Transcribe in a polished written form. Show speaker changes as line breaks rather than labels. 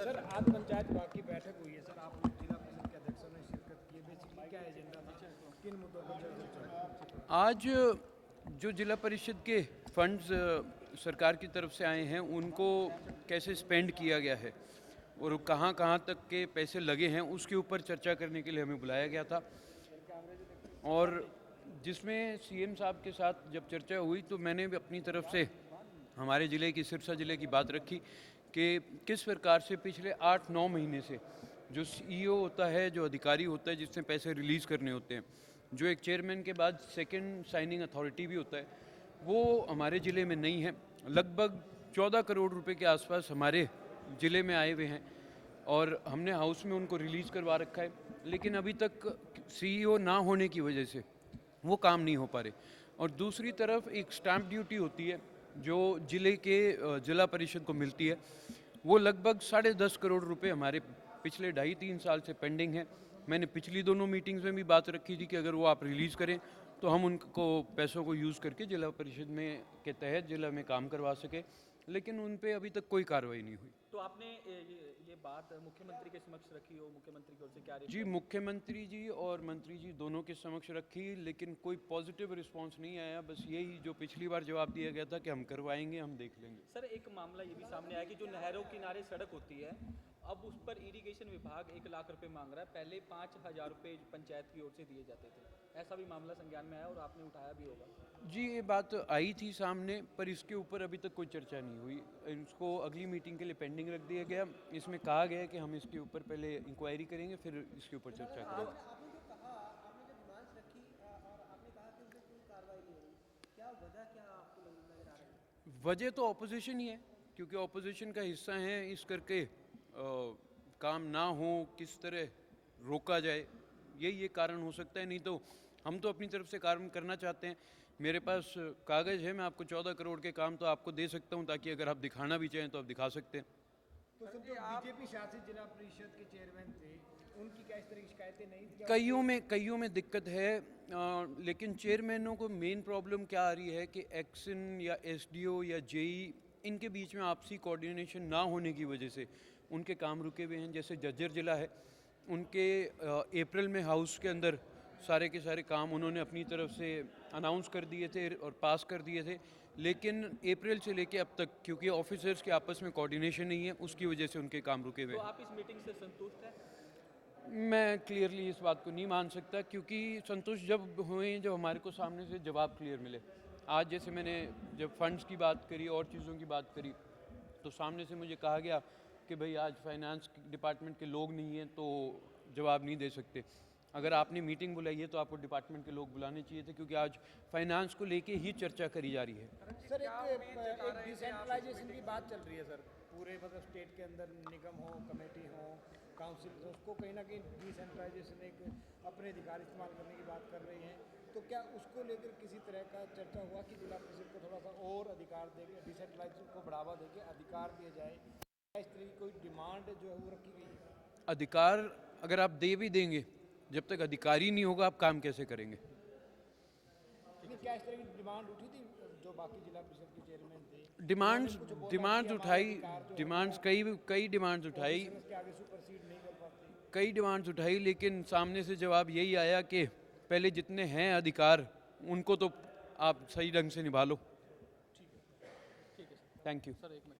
Sir आज पंचायत विभाग की बैठक हुई है सर, आप जिला परिषद के अध्यक्षों ने शिरकत की है। बेसिकली क्या एजेंडा था, किन मुद्दों पर चर्चा?
आज जो जिला परिषद के फंड्स सरकार की तरफ से आए हैं उनको कैसे स्पेंड किया गया है और कहाँ कहाँ तक के पैसे लगे हैं उसके ऊपर चर्चा करने के लिए हमें बुलाया गया था। और जिसमें सीएम साहब के साथ जब चर्चा हुई तो मैंने भी अपनी तरफ से हमारे ज़िले की सिरसा ज़िले की बात रखी कि किस प्रकार से पिछले 8-9 महीने से जो सीईओ होता है, जो अधिकारी होता है जिसने पैसे रिलीज़ करने होते हैं, जो एक चेयरमैन के बाद सेकंड साइनिंग अथॉरिटी भी होता है, वो हमारे ज़िले में नहीं है। लगभग 14 करोड़ रुपए के आसपास हमारे ज़िले में आए हुए हैं और हमने हाउस में उनको रिलीज़ करवा रखा है, लेकिन अभी तक सीईओ ना होने की वजह से वो काम नहीं हो पा रहे। और दूसरी तरफ एक स्टैंप ड्यूटी होती है जो ज़िले के ज़िला परिषद को मिलती है, वो लगभग 10.5 करोड़ रुपए हमारे पिछले 2.5-3 साल से पेंडिंग है। मैंने पिछली दोनों मीटिंग्स में भी बात रखी थी कि अगर वो आप रिलीज़ करें तो हम उनको पैसों को यूज़ करके जिला परिषद में के तहत जिला में काम करवा सके, लेकिन उन पे अभी तक कोई कार्रवाई नहीं हुई।
तो आपने ये बात मुख्यमंत्री के समक्ष रखी हो, मुख्यमंत्री की ओर से क्या
जी, मुख्यमंत्री जी और मंत्री जी दोनों के समक्ष रखी, लेकिन कोई पॉजिटिव रिस्पांस नहीं आया। बस यही जो पिछली बार जवाब दिया गया था कि हम करवाएंगे, हम देख लेंगे।
सर एक मामला ये भी सामने आया कि जो नहरों किनारे सड़क होती है, अब उस पर इरिगेशन विभाग 1 लाख रुपए मांग रहा है। पहले 5,000 रुपए पंचायत की ओर से दिए जाते थे। ऐसा भी मामला संज्ञान में आया और आपने उठाया भी होगा।
जी, ये बात आई थी सामने, पर इसके ऊपर अभी तक कोई चर्चा नहीं हुई। इसको अगली मीटिंग के लिए पेंडिंग रख दिया गया। इसमें कहा गया है कि हम इसके ऊपर पहले इंक्वायरी करेंगे, फिर इसके ऊपर चर्चा करेंगे।
आपने जो कहा, आपने जो डिमांड्स रखी और आपने कहा कि उसमें कोई कार्रवाई नहीं हुई, क्या वजह क्या आपको नजर आ रही है?
वजह तो ऑपोजिशन ही है, क्योंकि ऑपोजिशन का हिस्सा है इस करके काम ना हो, किस तरह रोका जाए, यही एक कारण हो सकता है। नहीं तो हम तो अपनी तरफ से काम करना चाहते हैं। मेरे पास कागज़ है, मैं आपको 14 करोड़ के काम तो आपको दे सकता हूं, ताकि अगर आप दिखाना भी चाहें तो आप दिखा सकते हैं।
तो सर जो बीजेपी शासित जिला परिषद के चेयरमैन थे, उनकी क्या इस तरह की शिकायतें नहीं थी?
कईयों में दिक्कत है, लेकिन चेयरमैनों को मेन प्रॉब्लम क्या आ रही है कि एक्सन या एसडीओ या जेई इनके बीच में आपसी कोऑर्डिनेशन ना होने की वजह से उनके काम रुके हुए हैं। जैसे जज्जर जिला है, उनके अप्रैल में हाउस के अंदर सारे के सारे काम उन्होंने अपनी तरफ से अनाउंस कर दिए थे और पास कर दिए थे, लेकिन अप्रैल से लेके अब तक क्योंकि ऑफिसर्स के आपस में कोऑर्डिनेशन नहीं है, उसकी वजह से उनके काम रुके हुए
तो
हैं।
आप इस मीटिंग से संतुष्ट हैं?
मैं क्लियरली इस बात को नहीं मान सकता, क्योंकि संतुष्ट जब हुए जब हमारे को सामने से जवाब क्लियर मिले। आज जैसे मैंने जब फंड्स की बात करी और चीज़ों की बात करी तो सामने से मुझे कहा गया कि भाई आज फाइनेंस डिपार्टमेंट के लोग नहीं हैं तो जवाब नहीं दे सकते। अगर आपने मीटिंग बुलाई है तो आपको डिपार्टमेंट के लोग बुलाने चाहिए थे, क्योंकि आज फाइनेंस को लेके ही चर्चा करी जा रही है।
सर एक डिसेंट्रलाइजेशन की बात चल रही है सर, पूरे मतलब स्टेट के अंदर निगम हो, कमेटी हो, काउंसिल, तो उसको कहीं ना कहीं डिसेंट्रलाइजेशन एक अपने अधिकार इस्तेमाल करने की बात कर रही हैं। तो क्या उसको लेकर किसी तरह का चर्चा हुआ कि जिला परिषद को थोड़ा सा और अधिकार देके डिसेंट्रलाइजेशन को बढ़ावा देके अधिकार दिए जाए? क्या इस तरह की कोई डिमांड जो है वो रखी गई है?
अधिकार अगर आप दे भी देंगे, जब तक अधिकारी नहीं होगा आप काम कैसे करेंगे?
लेकिन क्या इस तरह की डिमांड उठी थी जो बाकी जिला परिषद के चेयरमैन थे?
डिमांड्स उठाई, डिमांड्स कई डिमांड्स उठाई,
के आगे सुपरसीड नहीं कर पाते?
कई डिमांड्स उठाई, लेकिन सामने से जवाब यही आया कि पहले जितने हैं अधिकार उनको तो आप सही ढंग से निभा लो।
ठीक है सर।
Thank you.
सर एक मिनट।